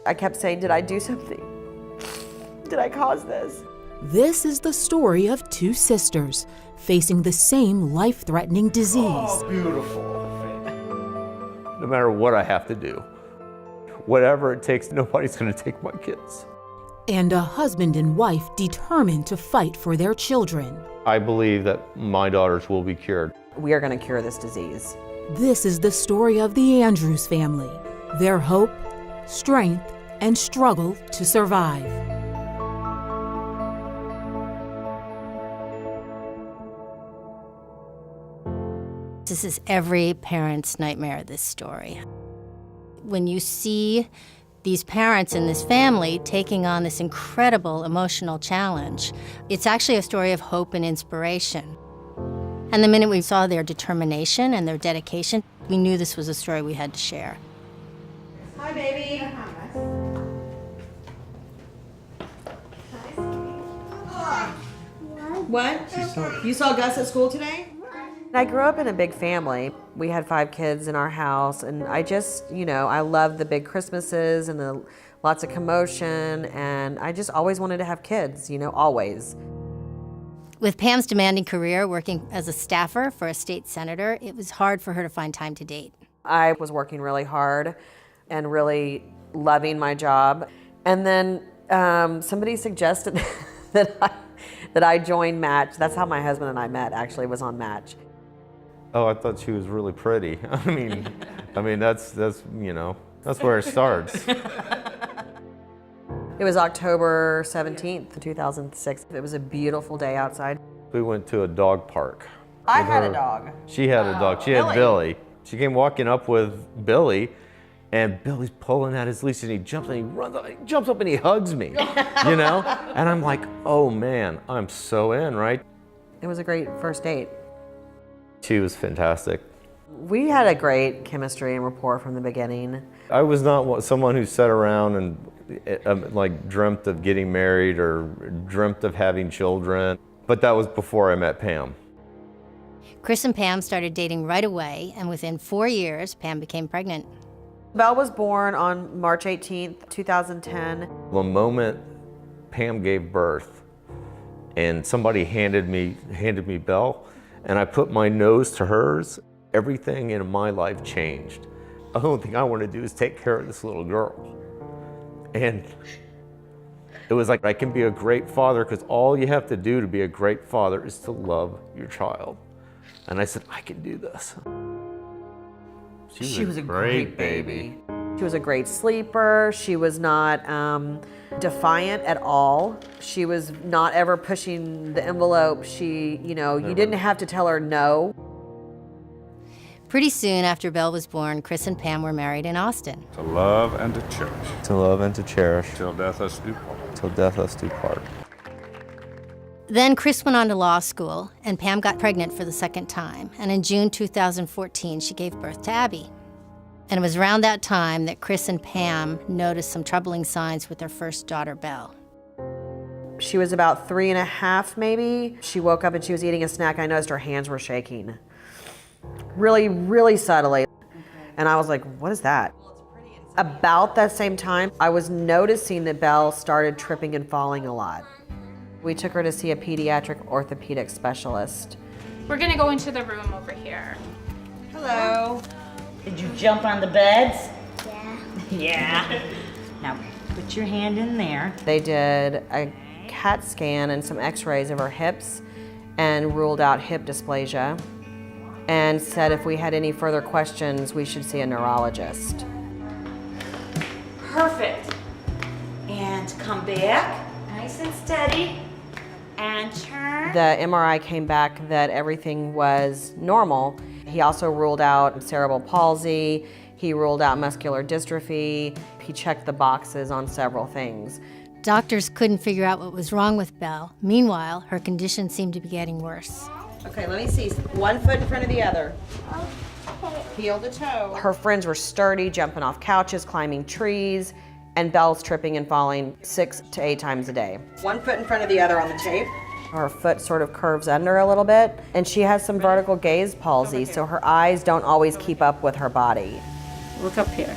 I kept saying, did I do something? Did I cause this? This is the story of two sisters facing the same life-threatening disease. Oh, beautiful. No matter what I have to do, whatever it takes, nobody's going to take my kids. And a husband and wife determined to fight for their children. I believe that my daughters will be cured. We are going to cure this disease. This is the story of the Andrews family, their hope, strength, and struggle to survive. This is every parent's nightmare, this story. When you see these parents in this family taking on this incredible emotional challenge, it's actually a story of hope and inspiration. And the minute we saw their determination and their dedication, we knew this was a story we had to share. Hi, baby. What? You saw Gus at school today? I grew up in a big family. We had 5 kids in our house, and I just, I loved the big Christmases and the lots of commotion, and I just always wanted to have kids, always. With Pam's demanding career working as a staffer for a state senator, it was hard for her to find time to date. I was working really hard and really loving my job. And then somebody suggested that I join Match. That's how my husband and I met, actually, was on Match. Oh, I thought she was really pretty. I mean, that's where it starts. It was October 17th, 2006. It was a beautiful day outside. We went to a dog park. I had a dog. She had a dog. She had Billy. She came walking up with Billy, and Billy's pulling at his leash, and he jumps up and he hugs me, And I'm like, oh man, I'm so in, right? It was a great first date. She was fantastic. We had a great chemistry and rapport from the beginning. I was not someone who sat around and dreamt of getting married or dreamt of having children, but that was before I met Pam. Chris and Pam started dating right away, and within 4 years, Pam became pregnant. Belle was born on March 18th, 2010. The moment Pam gave birth and somebody handed me Belle, and I put my nose to hers, everything in my life changed. The only thing I want to do is take care of this little girl. And it was like, I can be a great father, because all you have to do to be a great father is to love your child. And I said, I can do this. She was a great baby. She was a great sleeper. She was not defiant at all. She was not ever pushing the envelope. She, you didn't have to tell her no. Pretty soon after Belle was born, Chris and Pam were married in Austin. To love and to cherish. To love and to cherish. Till death us do part. Till death us do part. Then Chris went on to law school, and Pam got pregnant for the second time. And in June 2014, she gave birth to Abby. And it was around that time that Chris and Pam noticed some troubling signs with their first daughter, Belle. She was about 3.5, maybe. She woke up and she was eating a snack. I noticed her hands were shaking. Really, really subtly. And I was like, what is that? About that same time, I was noticing that Belle started tripping and falling a lot. We took her to see a pediatric orthopedic specialist. We're gonna go into the room over here. Hello. Did you jump on the beds? Yeah. Yeah. Now, put your hand in there. They did a CAT scan and some x-rays of her hips and ruled out hip dysplasia and said if we had any further questions, we should see a neurologist. Perfect. And come back, nice and steady, and turn. The MRI came back that everything was normal. He also ruled out cerebral palsy. He ruled out muscular dystrophy. He checked the boxes on several things. Doctors couldn't figure out what was wrong with Belle. Meanwhile, her condition seemed to be getting worse. Okay, let me see. 1 foot in front of the other. Heel to toe. Her friends were sturdy, jumping off couches, climbing trees, and Belle's tripping and falling 6 to 8 times a day. 1 foot in front of the other on the tape. Her foot sort of curves under a little bit, and she has some vertical gaze palsy, so her eyes don't always keep up with her body. Look up here.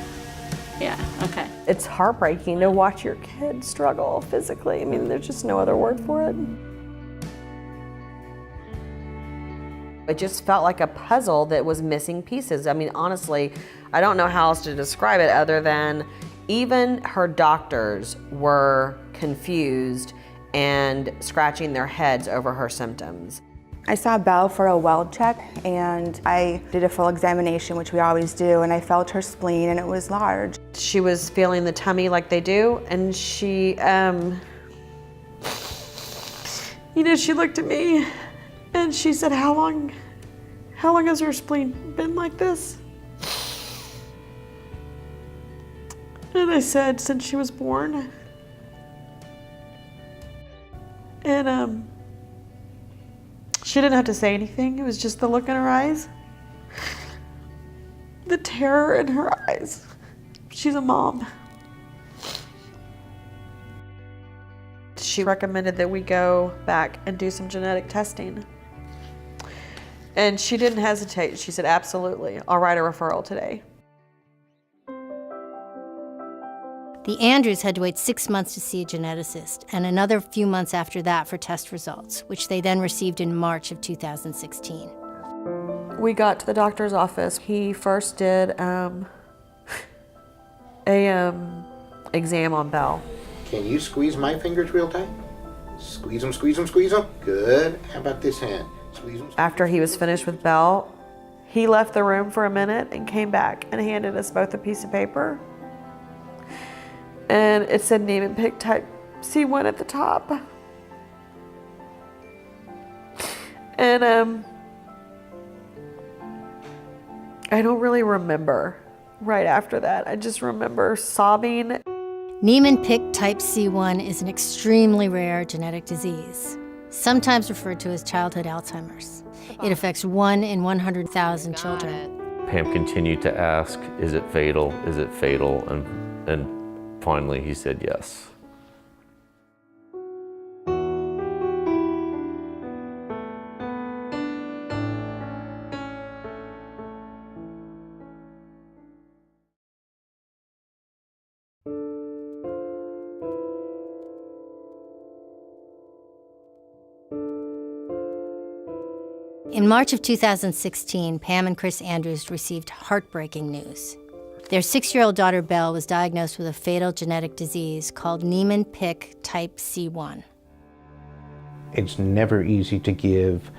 Yeah, okay. It's heartbreaking to watch your kid struggle physically. I mean, there's just no other word for it. It just felt like a puzzle that was missing pieces. I mean, honestly, I don't know how else to describe it other than even her doctors were confused and scratching their heads over her symptoms. I saw Belle for a well check, and I did a full examination, which we always do, and I felt her spleen, and it was large. She was feeling the tummy like they do, and she, she looked at me and she said, how long has her spleen been like this? And I said, since she was born. And she didn't have to say anything. It was just the look in her eyes. The terror in her eyes. She's a mom. She recommended that we go back and do some genetic testing. And she didn't hesitate. She said, absolutely, I'll write a referral today. The Andrews had to wait 6 months to see a geneticist, and another few months after that for test results, which they then received in March of 2016. We got to the doctor's office. He first did a exam on Belle. Can you squeeze my fingers real tight? Squeeze them, squeeze them, squeeze them. Good. How about this hand? Squeeze them. After he was finished with Belle, he left the room for a minute and came back and handed us both a piece of paper. And it said Niemann-Pick Type C1 at the top. And I don't really remember right after that. I just remember sobbing. Niemann-Pick Type C1 is an extremely rare genetic disease, sometimes referred to as childhood Alzheimer's. It affects 1 in 100,000 children. Pam continued to ask, is it fatal? Is it fatal? And finally he said yes. In March of 2016, Pam and Chris Andrews received heartbreaking news. Their 6-year-old daughter, Belle, was diagnosed with a fatal genetic disease called Niemann-Pick Type C1. It's never easy to give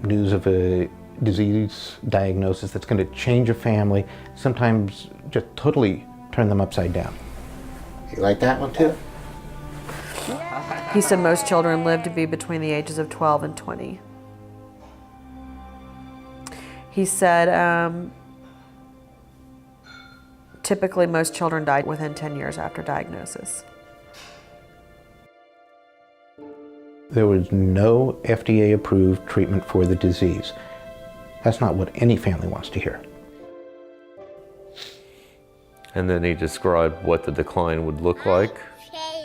news of a disease diagnosis that's going to change a family, sometimes just totally turn them upside down. You like that one too? He said most children live to be between the ages of 12 and 20. He said typically most children die within 10 years after diagnosis. There was no FDA-approved treatment for the disease. That's not what any family wants to hear. And then he described what the decline would look like.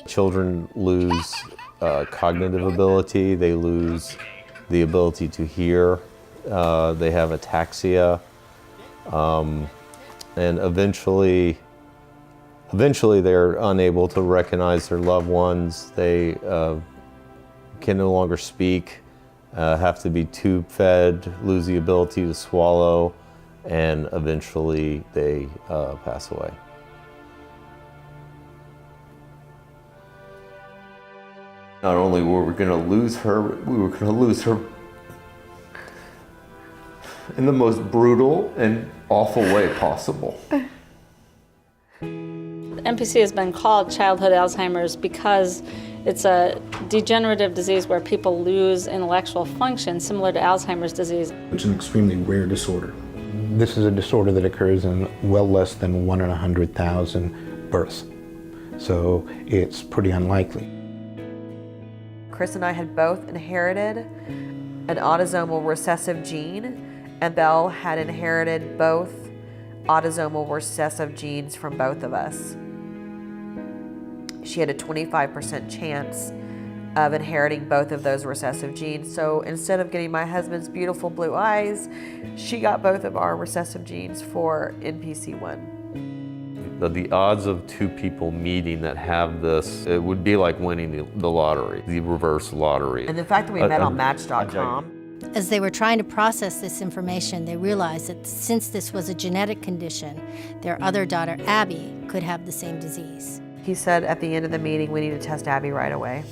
Children lose cognitive ability, they lose the ability to hear, they have ataxia, and eventually they're unable to recognize their loved ones. They can no longer speak, have to be tube fed, lose the ability to swallow, and eventually they pass away. Not only were we going to lose her, we were going to lose her in the most brutal and awful way possible. NPC has been called childhood Alzheimer's because it's a degenerative disease where people lose intellectual function similar to Alzheimer's disease. It's an extremely rare disorder. This is a disorder that occurs in well less than 1 in 100,000 births. So it's pretty unlikely. Chris and I had both inherited an autosomal recessive gene, and Belle had inherited both autosomal recessive genes from both of us. She had a 25% chance of inheriting both of those recessive genes. So instead of getting my husband's beautiful blue eyes, she got both of our recessive genes for NPC1. The odds of two people meeting that have this, it would be like winning the lottery, the reverse lottery. And the fact that we met on Match.com. As they were trying to process this information, they realized that since this was a genetic condition, their other daughter, Abby, could have the same disease. He said at the end of the meeting, we need to test Abby right away.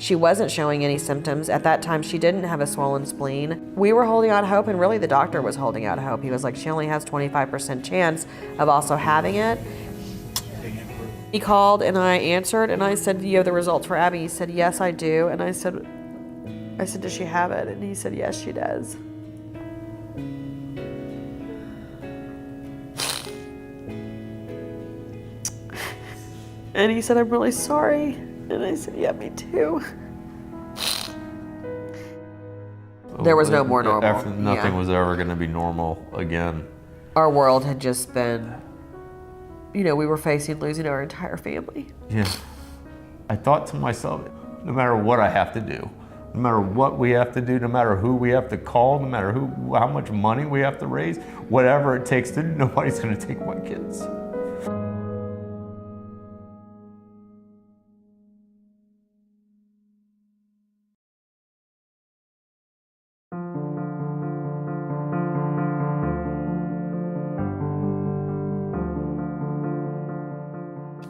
She wasn't showing any symptoms. At that time, she didn't have a swollen spleen. We were holding out hope, and really the doctor was holding out hope. He was like, she only has 25% chance of also having it. He called and I answered and I said, do you have the results for Abby? He said, yes, I do. And I said, does she have it? And he said, yes, she does. And he said, I'm really sorry. And I said, yeah, me too. There was no more normal. After nothing was ever going to be normal again. Our world had just been, we were facing losing our entire family. Yeah. I thought to myself, no matter what I have to do, no matter what we have to do, no matter who we have to call, no matter how much money we have to raise, whatever it takes to do, nobody's going to take my kids.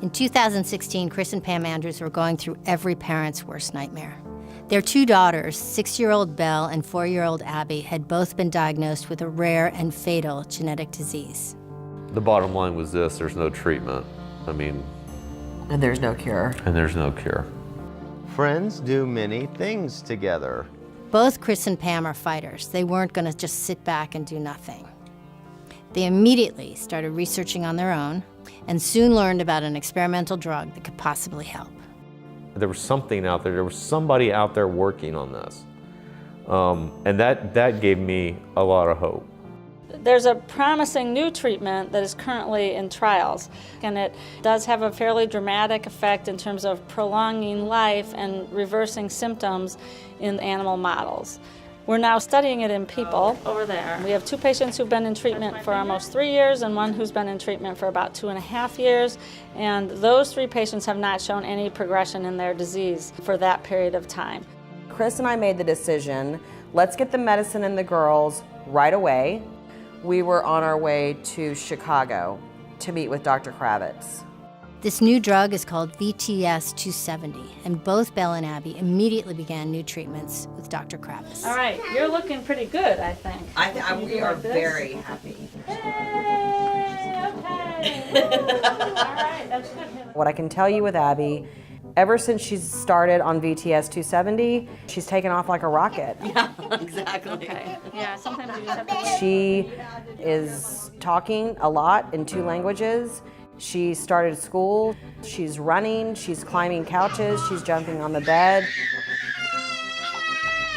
In 2016, Chris and Pam Andrews were going through every parent's worst nightmare. Their two daughters, 6-year-old Belle and 4-year-old Abby, had both been diagnosed with a rare and fatal genetic disease. The bottom line was this: there's no treatment. And there's no cure. And there's no cure. Friends do many things together. Both Chris and Pam are fighters. They weren't going to just sit back and do nothing. They immediately started researching on their own and soon learned about an experimental drug that could possibly help. There was something out there. There was somebody out there working on this. And that gave me a lot of hope. There's a promising new treatment that is currently in trials, and it does have a fairly dramatic effect in terms of prolonging life and reversing symptoms in animal models. We're now studying it in people over there. We have 2 patients who've been in treatment for almost 3 years and 1 who's been in treatment for about 2.5 years. And those 3 patients have not shown any progression in their disease for that period of time. Chris and I made the decision, let's get the medicine in the girls right away. We were on our way to Chicago to meet with Dr. Kravitz. This new drug is called VTS-270, and both Belle and Abby immediately began new treatments with Dr. Kravitz. All right, you're looking pretty good, I think. We are very happy. Yay, okay. All right, that's good. What I can tell you with Abby, ever since she's started on VTS-270, she's taken off like a rocket. Yeah, exactly. Okay. Yeah, sometimes you just have to... She is talking a lot in 2 languages. She started school, she's running, she's climbing couches, she's jumping on the bed.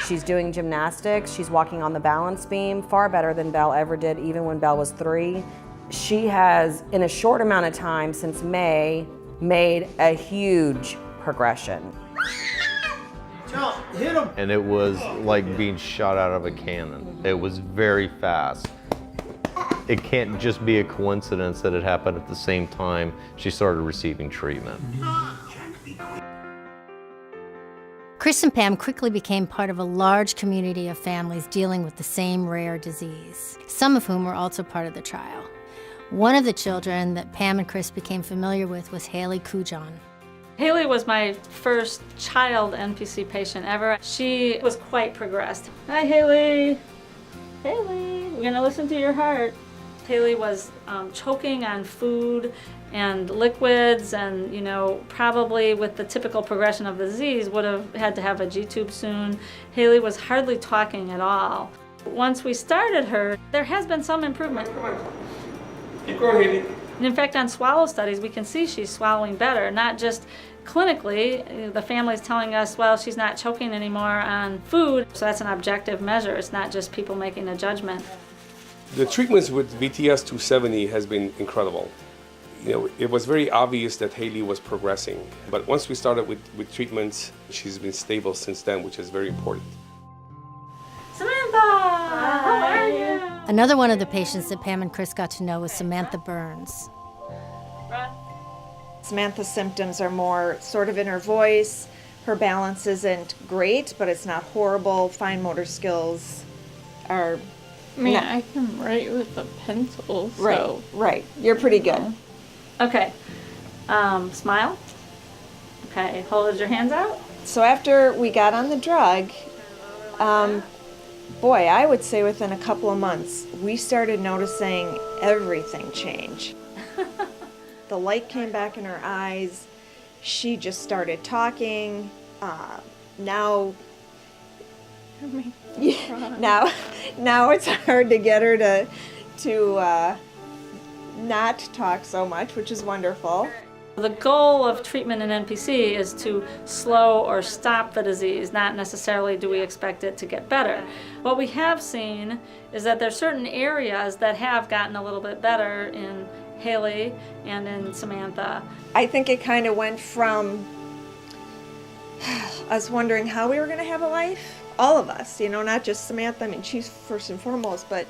She's doing gymnastics, she's walking on the balance beam, far better than Belle ever did, even when Belle was 3. She has, in a short amount of time since May, made a huge progression. Hit him! And it was like being shot out of a cannon. It was very fast. It can't just be a coincidence that it happened at the same time she started receiving treatment. Chris and Pam quickly became part of a large community of families dealing with the same rare disease, some of whom were also part of the trial. One of the children that Pam and Chris became familiar with was Haley Kujan. Haley was my first child NPC patient ever. She was quite progressed. Hi, Haley. Haley, we're gonna listen to your heart. Haley was choking on food and liquids, and probably with the typical progression of the disease would have had to have a G-tube soon. Haley was hardly talking at all. Once we started her, there has been some improvement. Keep going, Haley. And in fact, on swallow studies, we can see she's swallowing better, not just clinically. The family's telling us, well, she's not choking anymore on food, so that's an objective measure. It's not just people making a judgment. The treatments with VTS-270 has been incredible. It was very obvious that Haley was progressing, but once we started with treatments, she's been stable since then, which is very important. Samantha! How are you? Another one of the patients that Pam and Chris got to know was Samantha Burns. breath. Samantha's symptoms are more sort of in her voice. Her balance isn't great, but it's not horrible. Fine motor skills are... I mean, I can write with a pencil, so... Right, right. You're pretty good. Okay. Smile. Okay, hold your hands out. So after we got on the drug, boy, I would say within a couple of months, we started noticing everything change. The light came back in her eyes. She just started talking. Now it's hard to get her to not talk so much, which is wonderful. The goal of treatment in NPC is to slow or stop the disease, not necessarily do we expect it to get better. What we have seen is that there are certain areas that have gotten a little bit better in Haley and in Samantha. I think it kind of went from us wondering how we were going to have a life, all of us, you know, not just Samantha. I mean, she's first and foremost, but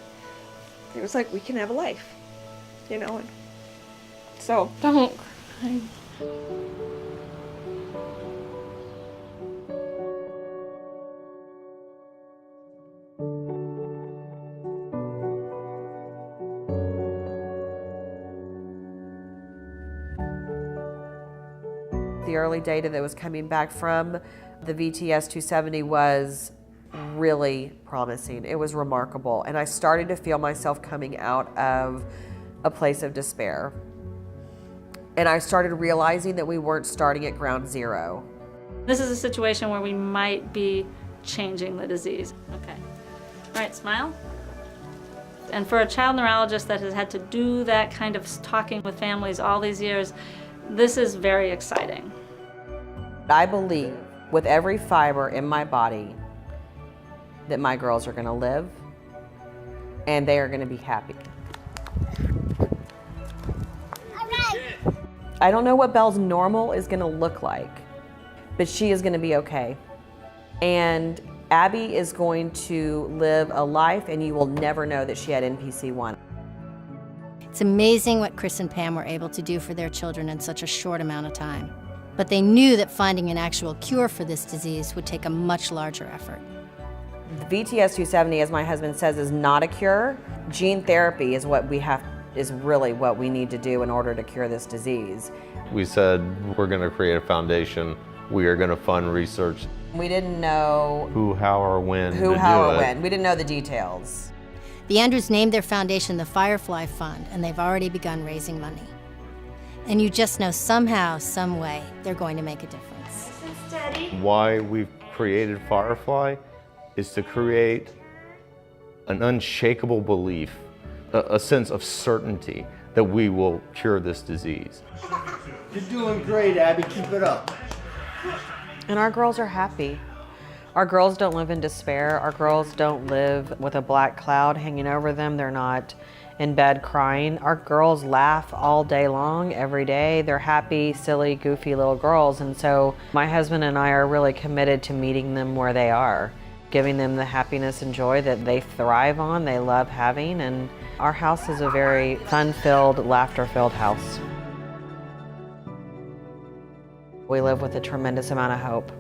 it was like, we can have a life, you know. And so don't cry. The early data that was coming back from the VTS 270 was really promising. It was remarkable. And I started to feel myself coming out of a place of despair. And I started realizing that we weren't starting at ground zero. This is a situation where we might be changing the disease. Okay. All right, smile. And for a child neurologist that has had to do that kind of talking with families all these years, this is very exciting. I believe with every fiber in my body that my girls are going to live and they are going to be happy. I don't know what Belle's normal is going to look like, but she is going to be okay. And Abby is going to live a life and you will never know that she had NPC1. It's amazing what Chris and Pam were able to do for their children in such a short amount of time. But they knew that finding an actual cure for this disease would take a much larger effort. The VTS 270, as my husband says, is not a cure. Gene therapy is really what we need to do in order to cure this disease. We said we're going to create a foundation. We are going to fund research. We didn't know who, how, or when who, how, or when. We didn't know the details. The Andrews named their foundation the Firefly Fund, and they've already begun raising money. And you just know somehow, some way, they're going to make a difference. Why we've created Firefly is to create an unshakable belief, a sense of certainty that we will cure this disease. You're doing great, Abby. Keep it up. And our girls are happy. Our girls don't live in despair. Our girls don't live with a black cloud hanging over them. They're not in bed crying. Our girls laugh all day long, every day. They're happy, silly, goofy little girls. And so my husband and I are really committed to meeting them where they are, giving them the happiness and joy that they thrive on, they love having. And our house is a very fun-filled, laughter-filled house. We live with a tremendous amount of hope.